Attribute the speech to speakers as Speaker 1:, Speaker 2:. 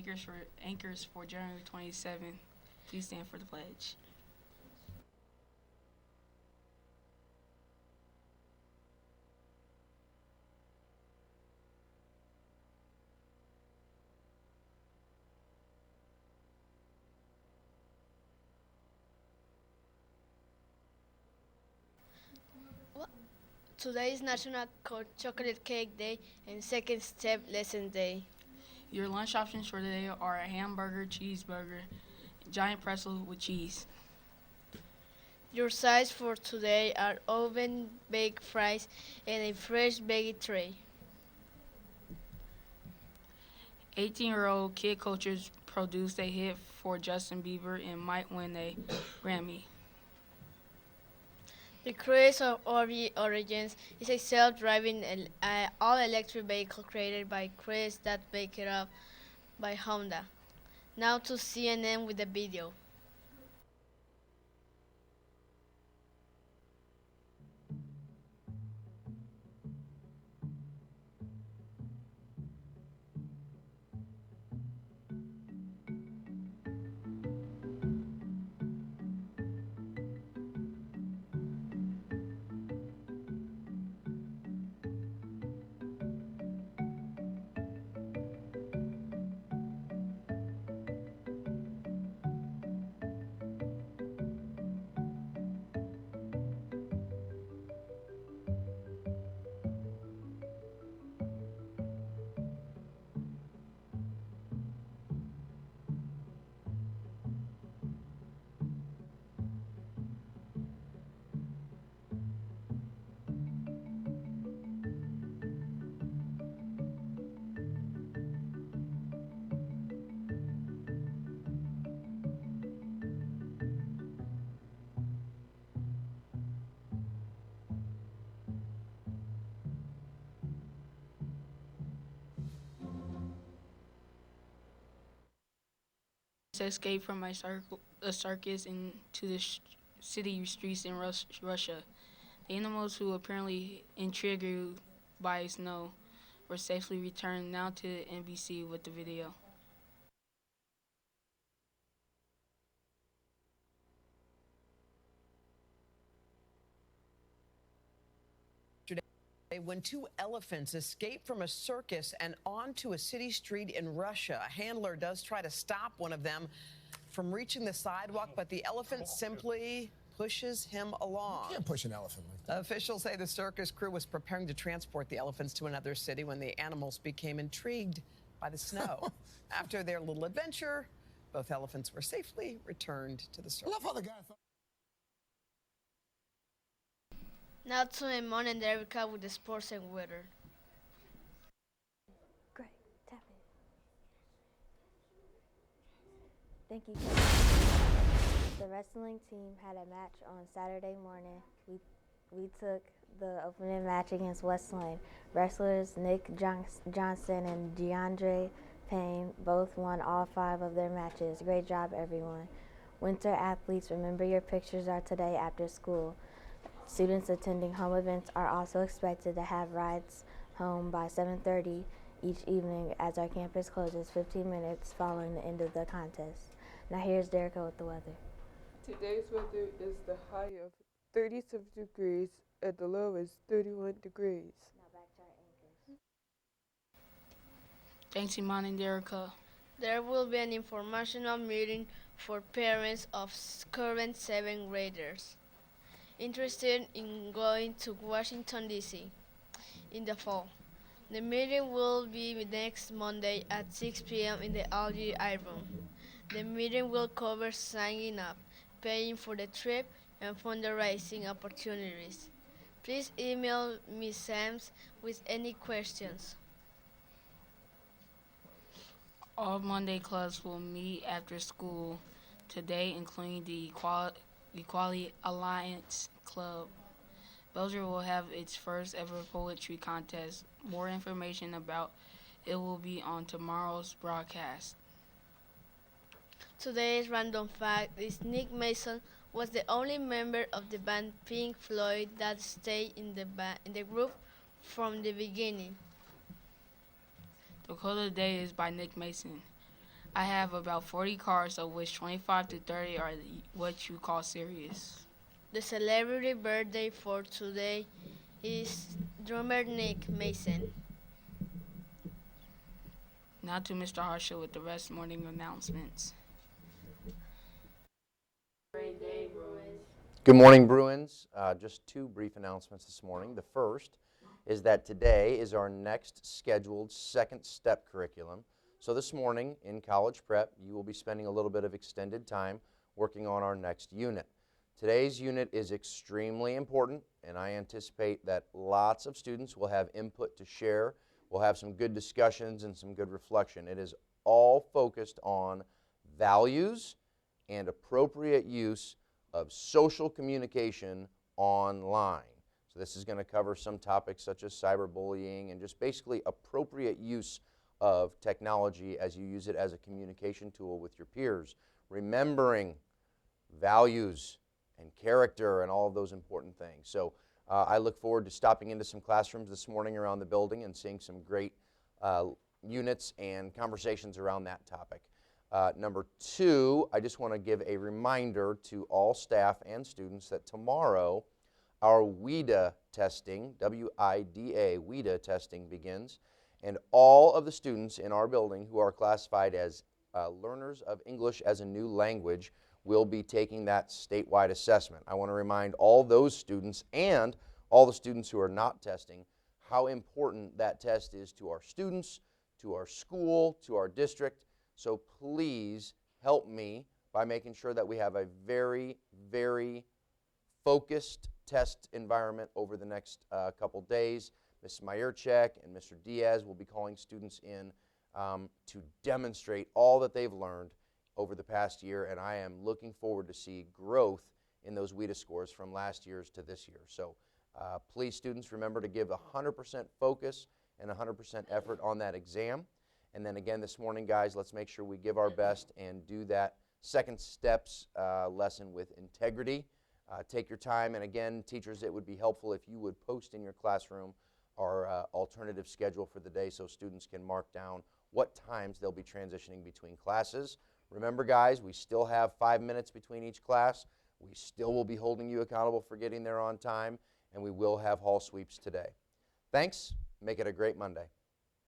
Speaker 1: anchors for January 27th. Please stand for the pledge.
Speaker 2: Today is National Chocolate Cake Day and Second Step Lesson Day.
Speaker 1: Your lunch options for today are a hamburger, cheeseburger, giant pretzel with cheese.
Speaker 2: Your sides for today are oven baked fries and a fresh veggie tray.
Speaker 1: 18-year-old Kid Coaches produced a hit for Justin Bieber and might win a Grammy.
Speaker 2: The Cruise of Origins is a self-driving all-electric vehicle created by Cruise that backed up by Honda. Now to CNN with the video.
Speaker 1: Escaped from a circus into the city streets in Russia. The animals, who apparently intrigued by snow, were safely returned. Now to NBC with the video.
Speaker 3: When two elephants escape from a circus and onto a city street in Russia. A handler does try to stop one of them from reaching the sidewalk, but the elephant simply pushes him along.
Speaker 4: You can't push an elephant like that.
Speaker 3: Officials say the circus crew was preparing to transport the elephants to another city when the animals became intrigued by the snow. After their little adventure, both elephants were safely returned to the
Speaker 4: I
Speaker 3: circus.
Speaker 4: love how the guy thought.
Speaker 2: Now to Emon and Erica with the sports and weather.
Speaker 5: Great. Tap it. Thank you. The wrestling team had a match on Saturday morning. We took the opening match against West Lane. Wrestlers Nick Johnson and DeAndre Payne both won all 5 of their matches. Great job, everyone. Winter athletes, remember your pictures are today after school. Students attending home events are also expected to have rides home by 7:30 each evening as our campus closes 15 minutes following the end of the contest. Now here's Derica with the weather.
Speaker 6: Today's weather is the high of 37 degrees and the low is 31 degrees.
Speaker 5: Now back to our anchors.
Speaker 1: Thanks, Iman and Derica.
Speaker 2: There will be an informational meeting for parents of current 7th graders interested in going to Washington, D.C. in the fall. The meeting will be next Monday at 6 p.m. in the LGI room. The meeting will cover signing up, paying for the trip, and fundraising opportunities. Please email Ms. Sams with any questions.
Speaker 1: All Monday clubs will meet after school today, including the Equality Alliance Club. Belgium will have its first ever poetry contest. More information about it will be on tomorrow's broadcast.
Speaker 2: Today's random fact is Nick Mason was the only member of the band Pink Floyd that stayed in the group from the beginning.
Speaker 1: The quote of the day is by Nick Mason. I have about 40 cards, of which 25 to 30 are what you call serious.
Speaker 2: The celebrity birthday for today is drummer Nick Mason.
Speaker 1: Now to Mr. Harshaw with the rest morning announcements.
Speaker 4: Good morning, Bruins. Just two brief announcements this morning. The first is that today is our next scheduled second step curriculum. So this morning in college prep, you will be spending a little bit of extended time working on our next unit. Today's unit is extremely important, and I anticipate that lots of students will have input to share. We'll have some good discussions and some good reflection. It is all focused on values and appropriate use of social communication online. So this is going to cover some topics such as cyberbullying and just basically appropriate use of technology as you use it as a communication tool with your peers. Remembering values and character and all of those important things. So I look forward to stopping into some classrooms this morning around the building and seeing some great units and conversations around that topic. Number two, I just want to give a reminder to all staff and students that tomorrow our WIDA testing, W-I-D-A, WIDA testing begins, and all of the students in our building who are classified as learners of English as a new language will be taking that statewide assessment. I want to remind all those students and all the students who are not testing how important that test is to our students, to our school, to our district. So please help me by making sure that we have a very, very focused test environment over the next couple days. Ms. Myerchek and Mr. Diaz will be calling students in to demonstrate all that they've learned over the past year, and I am looking forward to see growth in those WIDA scores from last year's to this year. So please, students, remember to give 100% focus and 100% effort on that exam. And then again this morning, guys, let's make sure we give our best and do that second steps lesson with integrity. Take your time, and again, teachers, it would be helpful if you would post in your classroom our alternative schedule for the day so students can mark down what times they'll be transitioning between classes. Remember, guys, we still have 5 minutes between each class. We still will be holding you accountable for getting there on time, and we will have hall sweeps today. Thanks. Make it a great Monday.